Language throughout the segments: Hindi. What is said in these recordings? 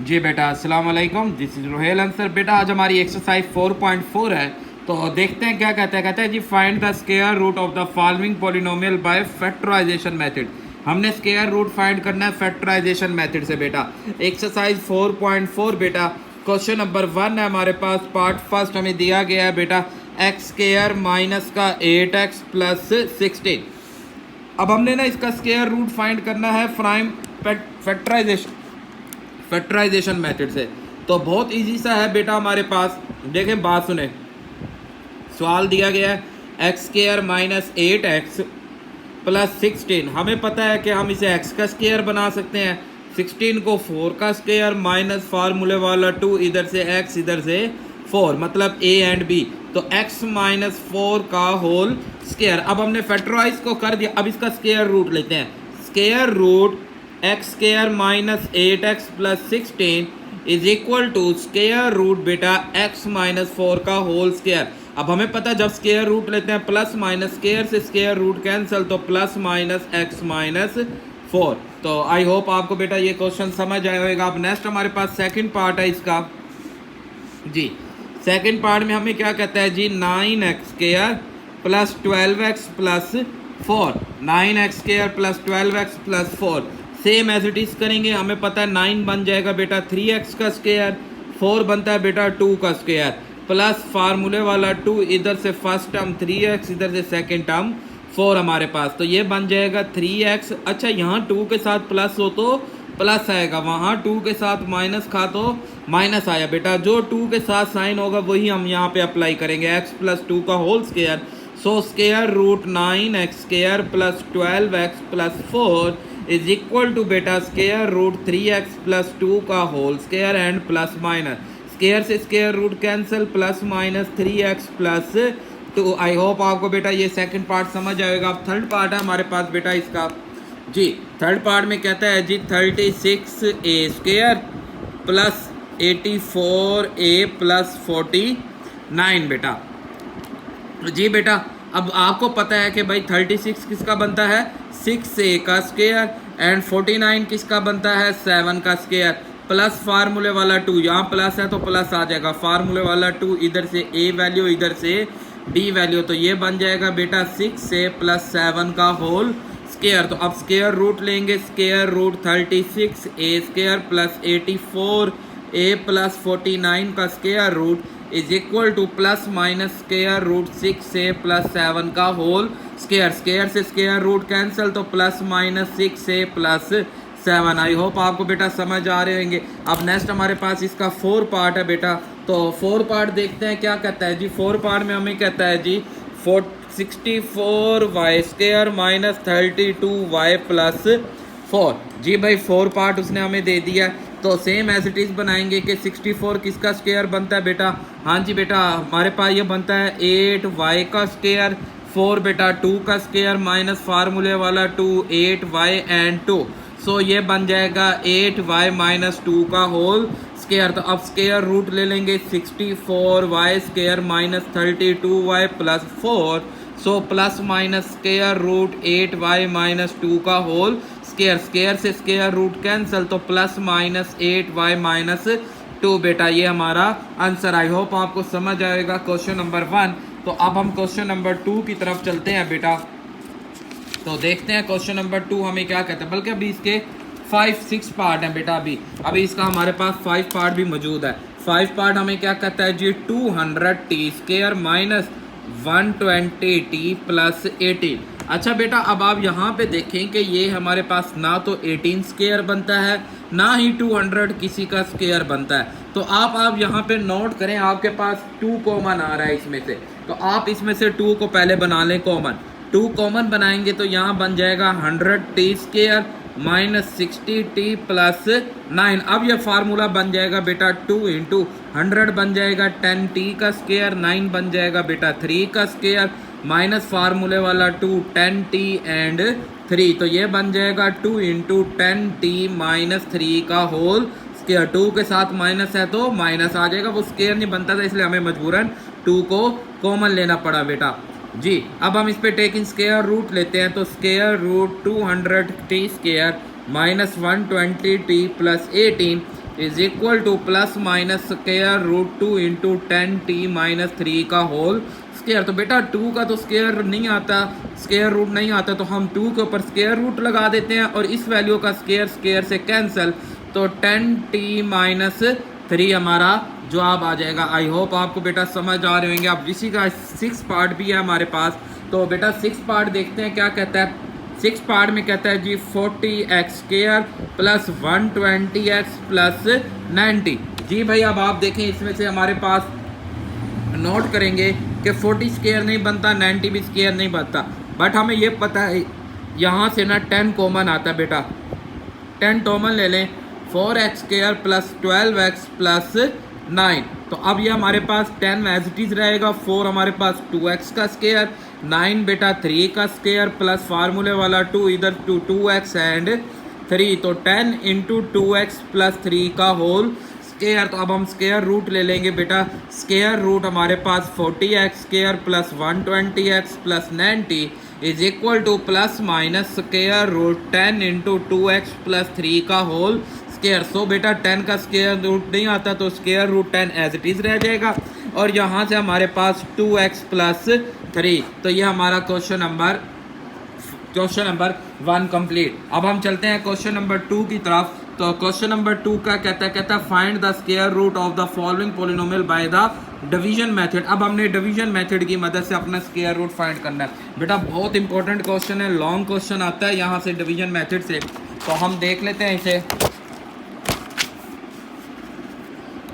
जी बेटा, अस्सलाम वालेकुम। This is Rohel answer. बेटा आज हमारी एक्सरसाइज 4.4 है, तो देखते हैं क्या कहता है। कहता है जी find the square root of the following polynomial by factorization method. हमने स्क्वायर रूट फाइंड करना है फैक्टराइजेशन मेथड से। बेटा एक्सरसाइज 4.4 बेटा क्वेश्चन नंबर 1 है हमारे पास। पार्ट फर्स्ट हमें दिया गया है बेटा एक्स स्क्वायर माइनस का 8x प्लस 16। अब हमने ना इसका स्क्वायर रूट फाइंड करना है फ्राइम फैक्टराइजेशन मेथड से। तो बहुत इजी सा है बेटा हमारे पास। देखें बात सुने, सवाल दिया गया है x square minus 8x plus 16। हमें पता है कि हम इसे x का स्क्वायर बना सकते हैं, 16 को 4 का स्क्वायर माइनस फार्मूले वाला 2, इधर से x इधर से 4, मतलब a एंड b। तो x माइनस 4 का होल स्क्वायर। अब हमने फैक्टराइज को कर दिया, अब इसका स्क्वायर रूट लेते हैं। Square root x square minus 8x plus 16 is equal to square root बेटा x माइनस 4 का होल स्क्वायर। अब हमें पता है जब स्क्वायर रूट लेते हैं प्लस माइनस, स्क्वायर से स्क्वायर रूट कैंसिल, तो प्लस माइनस x माइनस 4। तो आई होप आपको बेटा ये क्वेश्चन समझ आया होगा। अब नेक्स्ट हमारे पास सेकंड पार्ट है इसका। जी सेकंड पार्ट में हमें क्या कहता है जी 9x square plus 12x plus 4, 9x square plus 12x plus 4 same as it is करेंगे। हमें पता है 9 बन जाएगा बेटा 3x का स्क्वायर, 4 बनता है बेटा 2 का स्क्वायर, प्लस फार्मूले वाला 2, इधर से फर्स्ट टर्म 3x, इधर से सेकंड टर्म 4 हमारे पास। तो ये बन जाएगा 3x। अच्छा यहाँ 2 के साथ प्लस हो तो प्लस आएगा, वहाँ 2 के साथ माइनस था तो माइनस आया। बेटा जो 2 के साथ साइन होगा वही हम यहाँ पे अप्लाई करेंगे, x प्लस 2 का whole square. So square root 9x square plus 12x plus 4 is equal to बेटा स्क्वायर रूट 3x प्लस 2 का whole square and plus minus, square से square root cancel, plus minus 3x plus 2। I hope आपको बेटा ये सेकंड पार्ट समझ आएगा। अब थर्ड पार्ट है हमारे पास बेटा इसका। जी थर्ड पार्ट में कहता है जी 36a square plus 84a plus 49 बेटा। जी बेटा अब आपको पता है कि भाई 36 किसका बनता है 6a का स्क्वायर एंड 49 किसका बनता है 7 का स्क्वायर, प्लस फार्मूले वाला 2, यहाँ प्लस है तो प्लस आ जाएगा, फार्मूले वाला 2, इधर से a वैल्यू इधर से b वैल्यू। तो ये बन जाएगा बेटा 6a प्लस 7 का होल स्क्वायर। तो अब स्क्वायर रूट लेंगे, square root 36a square plus 84a plus 49 का square root is equal to plus minus square root 6a plus 7 का होल स्क्वायर, स्क्वायर से स्क्वायर रूट कैंसिल, तो plus minus 6a plus 7। I hope आपको बेटा समझ आ रहे होंगे। अब नेक्स्ट हमारे पास इसका 4 पार्ट है बेटा। तो 4 पार्ट देखते हैं क्या कहता है जी। 4 पार्ट में हमें कहता है जी 64y square minus 32y plus 4। जी भाई 4 पार्ट उसने हमें दे दिया, तो सेम एज इट इज बनाएंगे कि 64 किसका स्क्वायर बनता है बेटा। हाँ जी बेटा हमारे पास ये बनता है 8y का स्क्वायर, 4 बेटा 2 का स्क्वायर माइनस फार्मूले वाला 2, 8y एंड 2। सो ये बन जाएगा 8y माइनस 2 का होल स्क्वायर। तो अब स्क्वायर रूट ले लेंगे 64y square minus 32y plus 4। So plus minus square root 8y minus 2 का होल स्क्वायर, स्क्वायर से स्क्वायर रूट कैंसिल, तो प्लस माइनस 8y माइनस 2 बेटा ये हमारा आंसर। आई होप आपको समझ आएगा क्वेश्चन नंबर 1। तो अब हम क्वेश्चन नंबर 2 की तरफ चलते हैं बेटा। तो देखते हैं क्वेश्चन नंबर 2 हमें क्या कहता है, बल्कि अभी इसके 5-6 पार्ट हैं बेटा। अभी इसका हमारे पास 5 पार्ट भी मौजूद है। 5 पार्ट हमें क्या कहता है जी 200t square minus 120t plus 18। अच्छा बेटा अब आप यहाँ पे देखें कि ये हमारे पास ना तो 18 स्क्वायर बनता है ना ही 200 किसी का स्क्वायर बनता है। तो आप यहाँ पे नोट करें, आपके पास 2 कॉमन आ रहा है इसमें से, तो आप इसमें से 2 को पहले बना लें कॉमन। 2 कॉमन बनाएंगे तो यहाँ बन जाएगा 100t square minus 60t plus 9। अब यह फार्मूला बन जाएगा बेटा 2 इंटू 100 बन जाएगा 10t का स्क्वायर, 9 बन जाएगा बेटा 3 का स्क्वायर माइनस फार्मूले वाला 2, 10t एंड 3। तो ये बन जाएगा 2 इंटू 10t माइनस 3 का होल स्क्वायर। 2 के साथ माइनस है तो माइनस आ जाएगा, वो स्क्वायर नहीं बनता था इसलिए हमें मजबूरन 2 को कॉमन लेना पड़ा बेटा। जी अब हम इस पे टेकिंग स्क्वायर रूट लेते हैं, तो square root 200t square minus 120t plus 18 is equal to plus minus square root 2 into 10t minus 3 का होल स्क्वायर। तो बेटा 2 का तो स्क्वायर नहीं आता, स्क्वायर रूट नहीं आता, तो हम 2 के ऊपर स्क्वायर रूट लगा देते हैं और इस वैल्यू का स्क्वायर स्क्वायर से कैंसिल, तो 10t माइनस 3 हमारा जवाब आ जाएगा। आई होप आपको बेटा समझ आ रहे होंगे। अब इसी का 6 पार्ट भी है हमारे पास, तो बेटा 6 पार्ट देखते हैं क्या कहता है। 6 पार्ट में कहता है जी 40x square plus 120x plus 90। जी भाई अब आप देखें इसमें से हमारे पास नोट करेंगे कि 40 स्क्वायर नहीं बनता, 90 भी स्क्वायर नहीं बनता, बट हमें ये पता है यहाँ से ना 10 कॉमन आता है बेटा। 10 कॉमन ले लें, 4x square plus 12x plus 9। तो अब ये हमारे पास 10 एज इट इज रहेगा, 4 हमारे पास 2x का स्क्वायर, 9 बेटा 3 का स्क्वायर प्लस फार्मूले वाला 2 इधर 2x एंड 3, तो 10 इंटू 2x प्लस 3 का होल स्क्वायर। तो अब हम स्क्वायर रूट ले लेंगे बेटा। स्क्वायर रूट हमारे पास 40x square plus 120x plus 90 is equal to plus minus square root 10 into 2x plus 3 का होल स्क्वायर। सो बेटा 10 का स्क्वायर रूट नहीं आता, तो square root 10 as it is रह जाएगा और यहाँ से हमारे पास 2x प्लस 3। तो ये हमारा क्वेश्चन नंबर 1 कंप्लीट। अब हम चलते हैं क्वेश्चन नंबर 2 की तरफ। तो क्वेश्चन नंबर 2 का कहता है find the square root of the following polynomial by the division method. अब हमने डिवीजन मेथड की मदद से अपना स्क्वायर रूट फाइंड करना है। बेटा बहुत इंपॉर्टेंट क्वेश्चन है, लॉन्ग क्वेश्चन आता है यहाँ से डिवीजन मेथड से, तो हम देख लेते हैं इसे।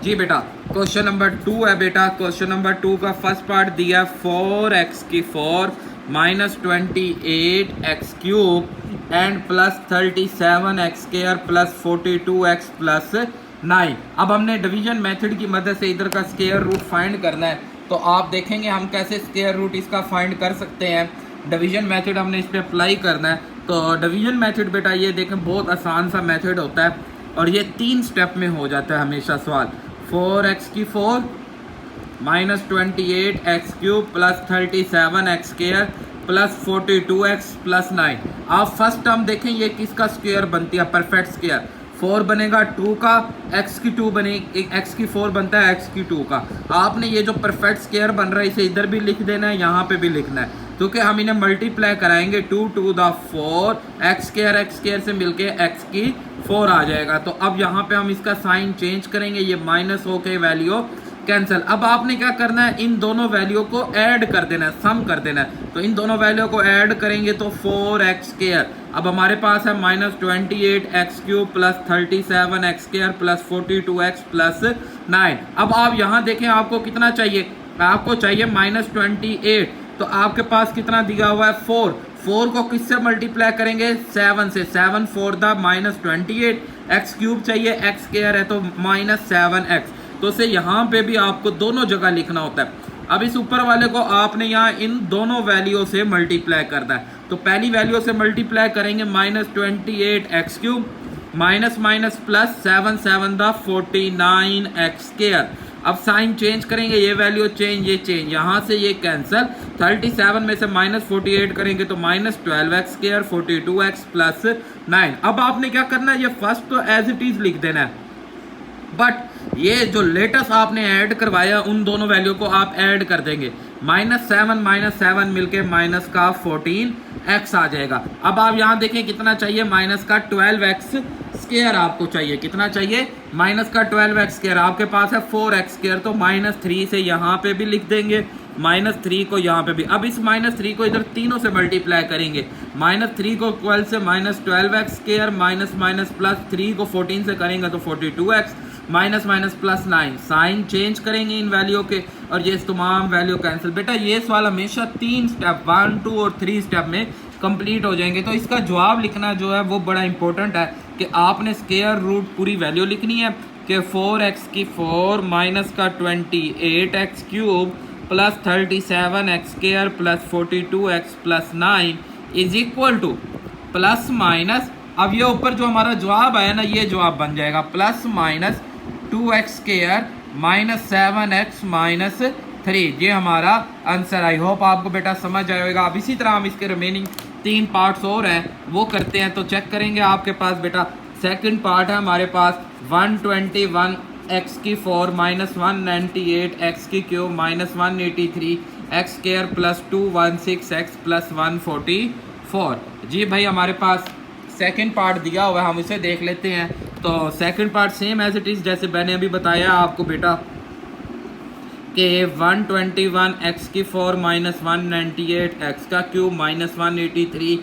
जी बेटा क्वेश्चन नंबर 2 है बेटा। क्वेश्चन नंबर 2 का फर्स्ट पार्ट दिया 4x की 4 minus 28x cube and plus 37x square plus 42x plus 9। अब हमने डिवीजन मेथड की मदद से इधर का स्क्वायर रूट फाइंड करना है, तो आप देखेंगे हम कैसे स्क्वायर रूट इसका फाइंड कर सकते हैं। डिवीजन मेथड हमने इस पर अप्लाई करना है। तो डिवीजन मेथड बेटा ये देखें बहुत आसान सा मेथड होता है और ये 3 स्टेप में हो जाता है हमेशा सवाल। 4x की 4 minus 28x cube plus 37x square plus 42x plus 9। आप फर्स्ट टर्म देखें ये किसका स्क्वायर बनती है, परफेक्ट स्क्वायर। 4 बनेगा 2 का, x की 2 बनेगी, x की 4 बनता है x की 2 का। आपने ये जो परफेक्ट स्क्वायर बन रहा है इसे इधर भी लिख देना है, यहाँ पे भी लिखना है, क्योंकि हम इन्हें मल्टीप्लाई कराएंगे 2 टू द 4 x स्क्वायर से मिलके x की 4 आ जाएगा। तो अब यहाँ पे हम इसका साइन चेंज करेंगे, ये माइनस हो के वैल्यू कैंसिल। अब आपने क्या करना है, इन दोनों वैल्यू को ऐड कर देना है, सम कर देना है। तो इन दोनों वैल्यू को ऐड करेंगे तो 4x स्क्वायर, अब हमारे पास है minus 28x cube plus 37x square plus 42x plus 9। अब आप यहाँ देखें आपको कितना चाहिए, आपको चाहिए माइनस 28, तो आपके पास कितना दिया हुआ है 4। 4 को किससे मल्टीप्लाई करेंगे, 7 से। 7 4 द माइनस 28, x क्यूब चाहिए, x स्क्वायर है तो माइनस 7x। तो से यहाँ पे भी आपको दोनों जगह लिखना होता है। अब इस ऊपर वाले को आपने यहाँ इन दोनों वैल्यू से मल्टीप्लाई करना है। तो पहली वैल्यू से मल्टीप्लाई करेंगे minus 28x cube minus minus plus 7 7 the 49x square. अब साइन चेंज करेंगे, ये वैल्यू चेंज, ये चेंज, यहाँ से ये कैंसिल। 37 में से माइनस 48 करेंगे तो minus 12x square 42x plus 9। अब आपने क्या करना है, ये फर्स्ट तो एज इट इज लिख देना है, बट ये जो लेटेस्ट आपने ऐड करवाया उन दोनों वैल्यू को आप ऐड कर देंगे। माइनस 7 मिलके माइनस का 14x आ जाएगा। अब आप यहाँ देखें कितना चाहिए, माइनस का 12x स्क्वायर आपको चाहिए। कितना चाहिए, माइनस का 12x स्क्वायर। आपके पास है 4x स्क्वायर, तो माइनस 3 से यहाँ पे भी लिख देंगे, माइनस 3 को यहाँ पे भी। अब इस माइनस 3 को इधर तीनों से मल्टीप्लाई करेंगे। माइनस 3 को 12 से minus 12x square minus minus plus 3 को 14 से करेंगे तो 42x minus minus plus 9। Sign change करेंगे इन वैल्यू के और ये तमाम वैल्यू कैंसिल। बेटा ये सवाल हमेशा 3 स्टेप 1 2 और 3 स्टेप में कंप्लीट हो जाएंगे। तो इसका जवाब लिखना जो है वो बड़ा इंपॉर्टेंट है कि आपने स्क्वायर रूट पूरी वैल्यू लिखनी है कि 4x की 4 माइनस का 28x cube plus 37x square plus 42x plus 9 is equal to plus minus, अब ये ऊपर जो हमारा जवाब आया ना ये जवाब बन जाएगा plus minus 2x square minus 7x minus 3। ये हमारा आंसर। आई होप आपको बेटा समझ आएगा। अब इसी तरह हम इसके रिमेनिंग 3 पार्ट्स और हैं वो करते हैं। तो चेक करेंगे आपके पास बेटा सेकंड पार्ट है हमारे पास 121 एक्स की 4 माइनस 198 एक्स की cube minus 183 x square plus 216 x plus 144। जी भाई हमारे पास सेकंड पार्ट दिया हुआ है, हम इसे देख लेते हैं। तो second part same as it is जैसे मैंने अभी बताया आपको बेटा कि 121 एक्स की 4 माइनस 198 एक्स का cube minus 183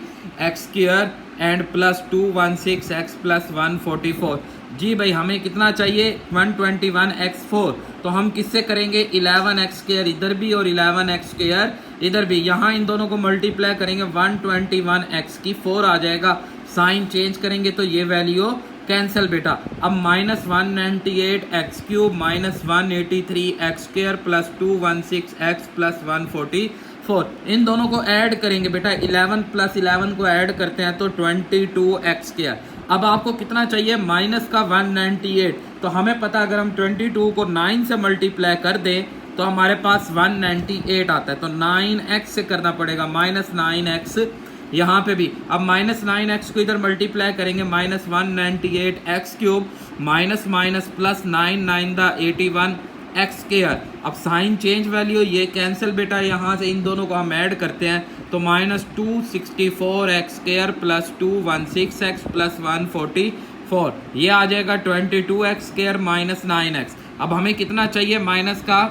x square and plus 216 x plus 144। जी भाई हमें कितना चाहिए 121 एक्स 4, तो हम किससे करेंगे 11 एक्स स्क्वायर इधर भी और 11 एक्स स्क्वायर इधर भी, यहाँ इन दोनों को मल्टीप्लाई करेंगे 121 एक्स की 4 आ जाएगा। साइन चेंज करेंगे तो ये वैल्यू कैंसिल बेटा। अब minus 198 x cube minus 183 x square plus 216 x plus 144, इन दोनों को ऐड करेंगे बेटा, 11 प्लस 11 को ऐड करते हैं तो 22 एक्स स्क्वायर। अब आपको कितना चाहिए माइनस का 198, तो हमें पता अगर हम 22 को 9 से मल्टीप्लाई कर दें तो हमारे पास 198 आता है, तो 9x से करना पड़ेगा माइनस 9x यहाँ पे भी। अब माइनस 9x को इधर मल्टीप्लाई करेंगे minus 198 x cube minus minus plus 9 9 the 81 x square. अब साइन चेंज वैल्यू ये कैंसिल बेटा, यहाँ से इन दोनों को हम ऐड करते हैं तो minus 264 x square plus 216 x plus 144, ये आ जाएगा 22 एक्स स्क्वायर माइनस 9x। अब हमें कितना चाहिए माइनस का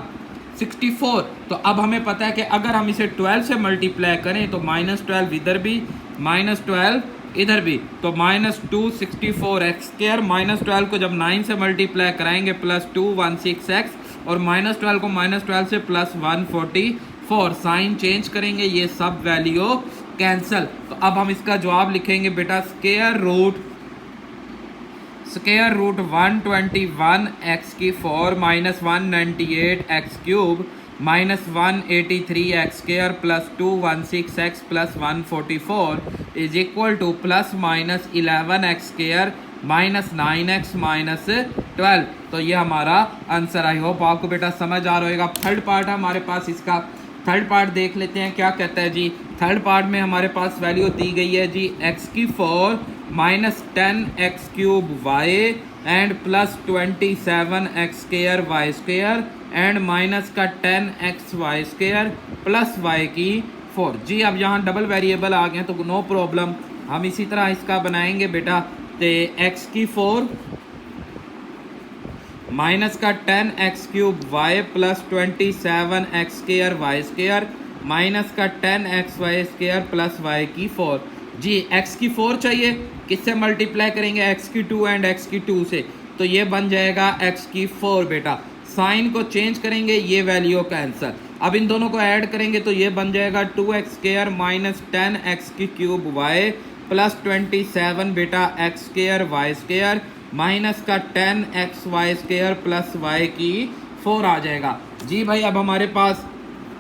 64, तो अब हमें पता है कि अगर हम इसे 12 से मल्टीप्लाई करें तो माइनस 12 इधर भी माइनस 12 इधर भी, तो माइनस 264 एक्स स्क्वायर माइनस 12 को जब 9 से मल्टीप्लाई कराएंगे प्लस 216 एक्स और माइनस 12 को माइनस 12 से प्लस 144, साइन चेंज करेंगे ये सब वैल्यू कैंसल। तो अब हम इसका जवाब लिखेंगे बेटा स्क्वायर रूट 121 एक्स की 4 minus 198 x cube minus 183 x square plus 216 x plus 144 is equal to plus minus 11 x square minus 9x minus 12। तो ये हमारा आंसर। आई होप आपको बेटा समझ आ रहा होगा। थर्ड पार्ट है हमारे पास, इसका थर्ड पार्ट देख लेते हैं क्या कहता है जी। थर्ड पार्ट में हमारे पास वैल्यू दी गई है जी x की 4 minus 10 x cube y and plus 27 x square y square and minus का 10 x y square plus y की 4। जी अब यहाँ डबल वेरिएबल आ गए हैं तो नो प्रॉब्लम, हम इसी तरह इसका बनाएंगे बेटा। तो x की 4 माइनस का 10 x cube y plus 27 x square y square minus का 10 x y square plus y की 4। जी x की 4 चाहिए, किससे मल्टीप्लाई करेंगे x की 2 एंड x की 2 से, तो ये बन जाएगा x की 4 बेटा। साइन को चेंज करेंगे ये वैल्यू कैंसल। अब इन दोनों को ऐड करेंगे तो ये बन जाएगा 2x स्क्वायर माइनस 10 एक्स की क्यूब वाई प्लस 27 बेटा x square y square minus का 10 x y square plus y की 4 आ जाएगा। जी भाई अब हमारे पास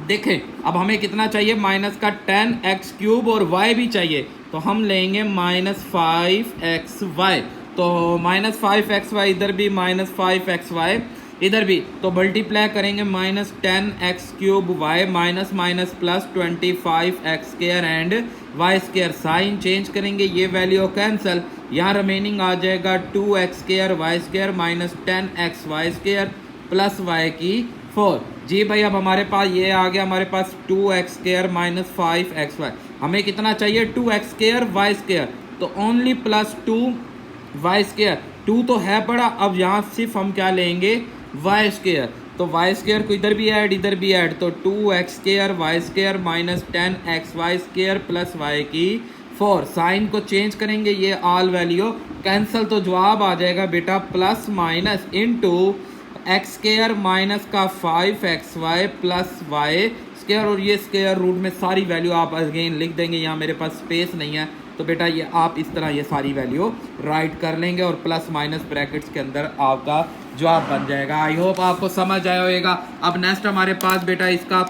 देखें, अब हमें कितना चाहिए माइनस का 10 एक्स क्यूब और y भी चाहिए, तो हम लेंगे माइनस 5 XY। तो माइनस 5 XY इधर भी माइनस 5 XY इधर भी, तो मल्टीप्लाई करेंगे minus 10 x cube y minus minus plus 25 x square and y square. Sign change करेंगे ये वैल्यू कैंसल, यहाँ रिमेनिंग आ जाएगा 2 x square y square minus 10 x y square plus y की 4। जी भाई अब हमारे पास ये आ गया, हमारे पास 2 एक्स स्क्वायर माइनस 5 XY। हमें कितना चाहिए 2 एक्स स्क्वायर वाई स्क्वायर, तो ओनली प्लस 2 वाई स्क्वायर। 2 तो है पड़ा, अब यहाँ सिर्फ हम क्या लेंगे वाई स्क्वायर, तो वाई स्क्वायर को इधर भी ऐड इधर भी ऐड, तो 2 x square y square minus 10 x y square plus y की 4। साइन को चेंज करेंगे ये ऑल वैल्यू कैंसल, तो जवाब आ जाएगा बेटा plus minus into x square minus का 5 XY प्लस वाई स्क्वायर, और ये स्क्वायर रूट में सारी वैल्यू आप अगेन लिख देंगे, यहाँ मेरे पास स्पेस नहीं है तो बेटा ये आप इस तरह ये सारी वैल्यू राइट कर लेंगे और प्लस माइनस ब्रैकेट्स के अंदर आपका जवाब बन जाएगा। आई होप आपको समझ आया होगा। अब नेक्स्ट हमारे पास बेटा इसका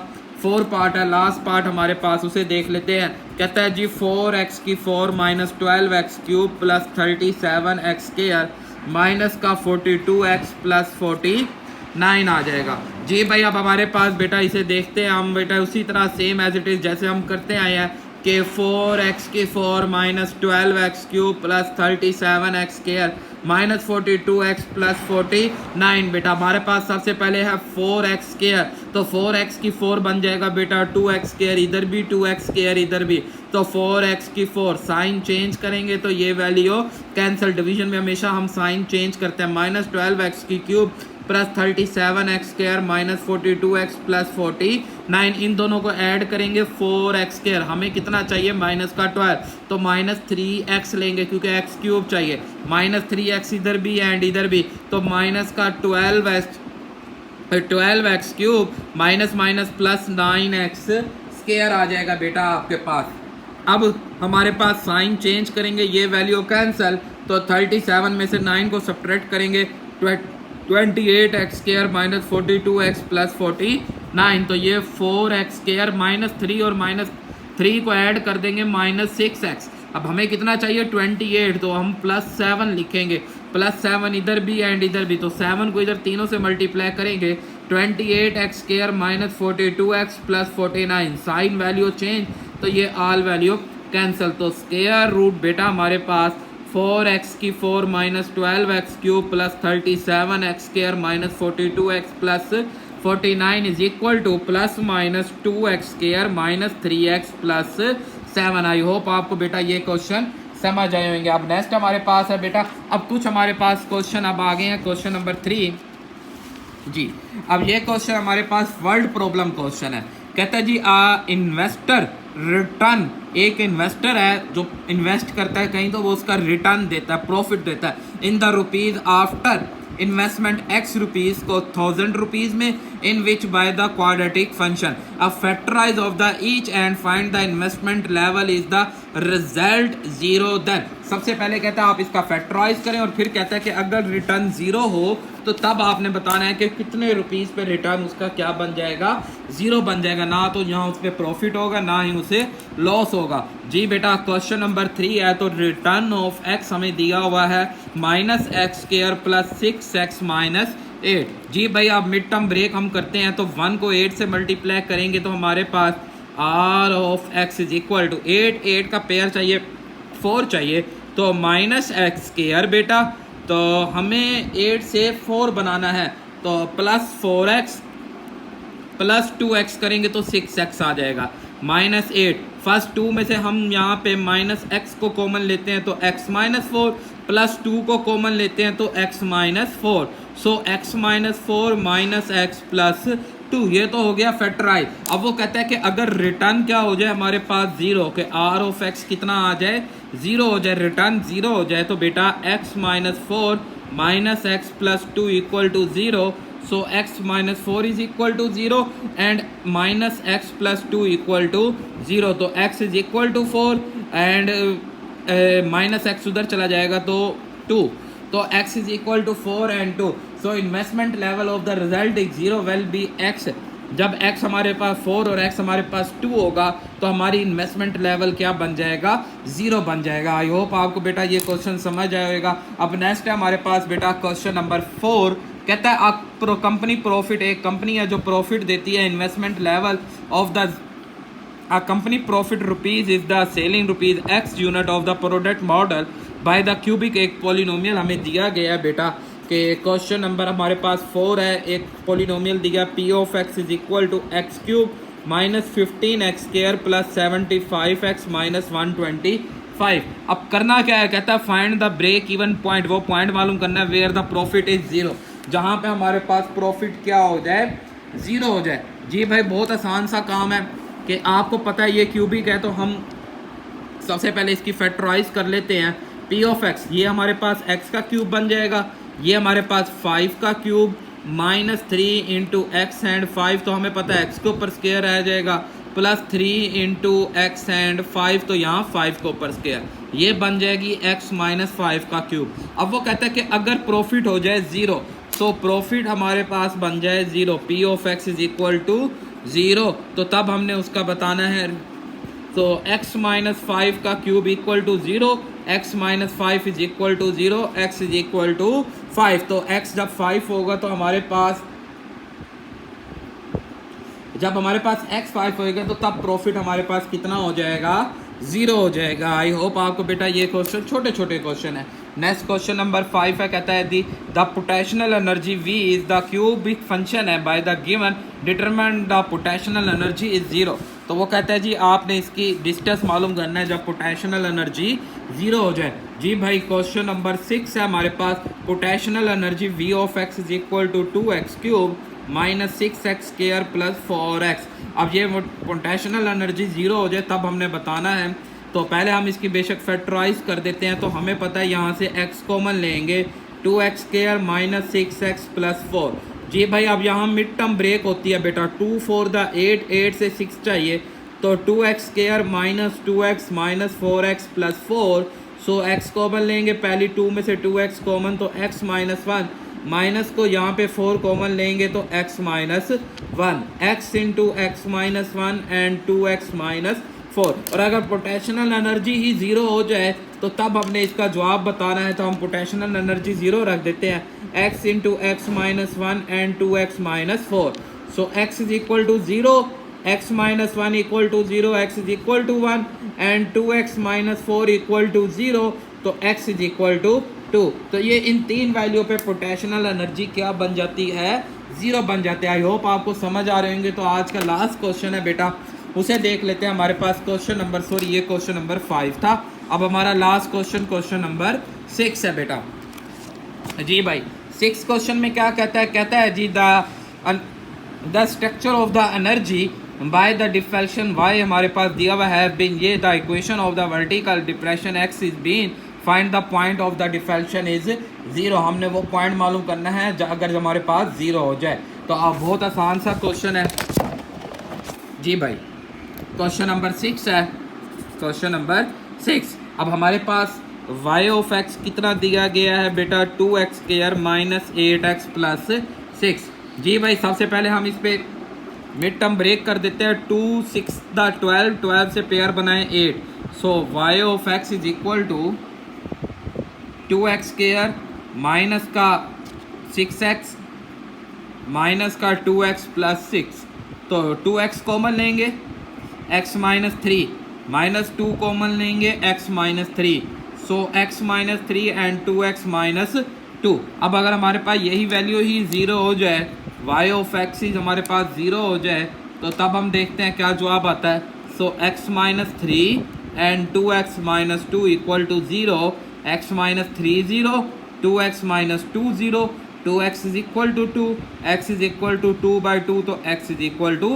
4 पार्ट है, लास्ट पार्ट हमारे पास, उसे देख लेते हैं। कहता है जी 4x की 4 minus 12x cube plus 37 x square minus का 42x प्लस 49 आ जाएगा। जी भाई अब हमारे पास बेटा इसे देखते हैं हम बेटा उसी तरह सेम एज इट इज़ जैसे हम करते आए हैं कि 4x की 4 minus 12x cube plus 37x square minus 42x plus 49। बेटा हमारे पास सबसे पहले है 4x स्क्वायर, तो 4x की 4 बन जाएगा बेटा 2x स्क्वायर, इधर भी 2x स्क्वायर इधर भी, तो 4x की 4 साइन चेंज करेंगे तो ये वैल्यू कैंसिल। डिवीजन में हमेशा हम साइन चेंज करते हैं। माइनस 12x की cube plus 37x square minus 42x plus 49, इन दोनों को ऐड करेंगे 4x स्क्वायर, हमें कितना चाहिए माइनस का 12, तो माइनस 3x लेंगे क्योंकि x क्यूब चाहिए, माइनस 3x इधर भी एंड इधर भी, तो माइनस का 12x cube minus minus plus 9x square आ जाएगा बेटा आपके पास। अब हमारे पास साइन चेंज करेंगे, ये वैल्यू कैंसल, तो 37 में से 9 को सब्ट्रैक्ट करेंगे 28x square minus 42x plus 49, तो ये 4x स्क्वायर माइनस 3 और माइनस 3 को ऐड कर देंगे माइनस 6x। अब हमें कितना चाहिए 28, तो हम प्लस 7 लिखेंगे, प्लस 7 इधर भी एंड इधर भी, तो 7 को इधर तीनों से मल्टीप्लाई करेंगे 28x square minus 42x plus 49, sign value change तो ये ऑल वैल्यू कैंसिल, तो स्क्वायर रूट बेटा हमारे पास 4x की 4 minus 12x cube plus 37x square minus 42x plus 49 is equal to plus minus 2x square minus 3x plus 7। I hope आपको बेटा ये क्वेश्चन समझ आए होंगे। अब नेक्स्ट हमारे पास है बेटा, अब कुछ हमारे पास क्वेश्चन अब आ गए हैं, क्वेश्चन नंबर 3 जी। अब ये क्वेश्चन हमारे पास वर्ड प्रॉब्लम क्वेश्चन है। कहता है जी इन्वेस्टर रिटर्न, एक इन्वेस्टर है जो इन्वेस्ट करता है कहीं तो वो उसका रिटर्न देता है, प्रॉफिट देता है in the rupees after investment x rupees को 1000 रुपीज में in which by the quadratic function a factorize of the each and find the investment level is the result 0। Then सबसे पहले कहता है आप इसका फैक्टराइज करें और फिर कहता है कि अगर रिटर्न 0 हो तो तब आपने बताना है कि कितने रुपीस पे रिटर्न उसका क्या बन जाएगा, 0 बन जाएगा, ना तो यहाँ उस पर प्रॉफिट होगा ना ही उसे लॉस होगा। जी बेटा क्वेश्चन नंबर 3 है, तो रिटर्न ऑफ x हमें दिया हुआ है minus x square plus 6x minus 8। जी भाई अब मिड टर्म ब्रेक हम करते हैं, तो 1 को 8 से मल्टीप्लाई करेंगे तो हमारे पास r of x is equal to 8 का पेयर चाहिए 4 चाहिए, तो माइनस एक्स स्क्वायर बेटा, तो हमें 8 से 4 बनाना है, तो प्लस 4x प्लस 2x करेंगे तो 6x आ जाएगा माइनस 8। फर्स्ट 2 में से हम यहाँ पे माइनस x को कॉमन लेते हैं तो x माइनस 4 प्लस 2 को कॉमन लेते हैं तो x minus 4, so x minus 4 minus x plus 2, ये तो हो गया फैक्टराइज। अब वो कहता है कि अगर रिटर्न क्या हो जाए हमारे पास 0, कि r ऑफ x कितना आ जाए 0 हो जाए, रिटर्न 0 हो जाए, तो बेटा x minus 4 minus x plus 2 equal to 0, so x minus 4 is equal to 0 and minus x plus 2 equal to 0, तो x is equal to 4 and minus x उधर चला जाएगा तो 2, तो x is equal to 4 and 2, so investment level of the result is 0 will be x। जब x हमारे पास 4 और x हमारे पास 2 होगा तो हमारी इन्वेस्टमेंट लेवल क्या बन जाएगा, 0 बन जाएगा। आई होप आपको बेटा ये क्वेश्चन समझ आएगा। अब नेक्स्ट है हमारे पास बेटा क्वेश्चन नंबर 4, कहता है कंपनी प्रॉफिट, एक कंपनी है जो प्रॉफिट देती है, investment level of the company profit rupees is the selling rupees x unit of the product model by the cubic, एक पॉलिनोमियल हमें दिया गया है बेटा कि क्वेश्चन नंबर हमारे पास 4 है, एक पॉलिनोमियल दिया p of x is equal to x cube minus 15x square plus 75x minus 125। अब करना क्या है, कहता है find the break even point, वो पॉइंट मालूम करना है वेयर द प्रॉफिट इज 0, जहाँ पे हमारे पास प्रॉफिट क्या हो जाए, 0 हो जाए। जी भाई बहुत आसान सा काम है कि आपको पता है ये क्यूबिक है, तो हम सबसे पहले इसकी फैक्टराइज कर लेते हैं। p ऑफ x ये हमारे पास x का क्यूब बन जाएगा, ये हमारे पास 5 का cube minus 3 into x and 5, तो हमें पता है x के ऊपर स्क्वायर आ जाएगा, प्लस 3 इंटू एक्स एंड 5, तो यहाँ 5 के ऊपर स्क्वायर, ये बन जाएगी x माइनस 5 का क्यूब। अब वो कहता है कि अगर प्रॉफिट हो जाए 0, तो प्रॉफिट हमारे पास बन जाए 0, p of x is equal to 0, तो तब हमने उसका बताना है, तो x माइनस 5 का cube equal to 0, x minus 5 is equal to 0, x is equal to 5, तो x जब 5 होगा तो हमारे पास जब हमारे पास x 5 होएगा तो तब प्रॉफिट हमारे पास कितना हो जाएगा, 0 हो जाएगा। आई होप आपको बेटा ये क्वेश्चन छोटे छोटे क्वेश्चन है। नेक्स्ट क्वेश्चन नंबर 5 है, कहता है the potential energy V is the cubic function है by the given determine the potential energy is 0। तो वो कहता है जी आपने इसकी डिस्टेंस मालूम करना है जब पोटेंशियल एनर्जी 0 हो जाए। जी भाई क्वेश्चन नंबर 6 है हमारे पास, potential energy V of x is equal to 2x cube minus 6x square plus 4x। अब ये पोटेंशियल एनर्जी 0 हो जाए तब हमने बताना है। तो पहले हम इसकी बेशक फैक्टराइज कर देते हैं। तो हमें पता है यहाँ से x कॉमन लेंगे, 2x square minus 6x plus 4। जी भाई अब यहाँ मिड टर्म ब्रेक होती है बेटा, 2 4 द 8, 8 से 6 चाहिए तो 2x square minus 2x minus 4x plus 4। So x common लेंगे, पहली 2 में से 2x कॉमन तो x माइनस 1, माइनस को यहाँ पे 4 कॉमन लेंगे तो x minus 1, x into x minus 1 and 2x minus 4। और अगर पोटेंशियल एनर्जी ही 0 हो जाए तो तब हमने इसका जवाब बताना है। तो हम पोटेंशियल एनर्जी 0 रख देते हैं, x into x minus 1 and 2x minus 4। So x is equal to 0, x minus 1 equal to 0, x is equal to 1 and 2x minus 4 equal to 0, तो x इज इक्वल टू 2। तो ये इन तीन वैल्यू पे पोटेंशियल एनर्जी क्या बन जाती है, 0 बन जाते हैं। आई होप आपको समझ आ रहे होंगे। तो आज का लास्ट क्वेश्चन है बेटा, उसे देख लेते हैं। हमारे पास क्वेश्चन नंबर ये क्वेश्चन नंबर 5 था। अब हमारा लास्ट क्वेश्चन नंबर 6 है बेटा। जी भाई 6 क्वेश्चन में क्या कहता है, कहता है जी the structure of the energy by the deflection y हमारे पास दिया हुआ है बीन ये the equation of the vertical depression x is been find the point of the deflection is 0। हमने वो पॉइंट मालूम करना है अगर हमारे पास 0 हो जाए। तो अब बहुत आसान सा क्वेश्चन है जी भाई। क्वेश्चन नंबर 6 है, क्वेश्चन नंबर 6। अब हमारे पास y ऑफ x कितना दिया गया है बेटा, 2x square minus 8x plus 6। जी भाई सबसे पहले हम इस पे मिड टर्म ब्रेक कर देते हैं, 2 6 द 12, 12 से पेयर बनाए 8। So y of x is equal to 2x square minus का 6x माइनस का 2x प्लस 6। तो 2x कॉमन लेंगे, x माइनस 3 माइनस 2 कॉमन लेंगे, x minus 3। So x minus 3 and 2x minus 2। अब अगर हमारे पास यही वैल्यू ही 0 हो जाए, y ऑफ x ही हमारे पास 0 हो जाए, तो तब हम देखते हैं क्या जवाब आता है। So x minus 3 and 2x minus 2 equal to 0, x minus 3 0, 2x minus 2 0, 2x is equal to 2, x is equal to 2/2, तो x इज इक्वल टू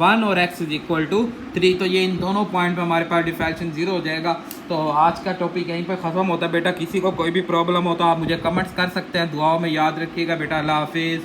1 और x इज इक्वल टू 3। तो ये इन दोनों पॉइंट पे हमारे पास डिफ्रैक्शन 0 हो जाएगा। तो आज का टॉपिक यहीं पे ख़त्म होता है बेटा। किसी को कोई भी प्रॉब्लम हो तो आप मुझे कमेंट्स कर सकते हैं। दुआओं में याद रखिएगा बेटा। अल्लाह हाफिज़।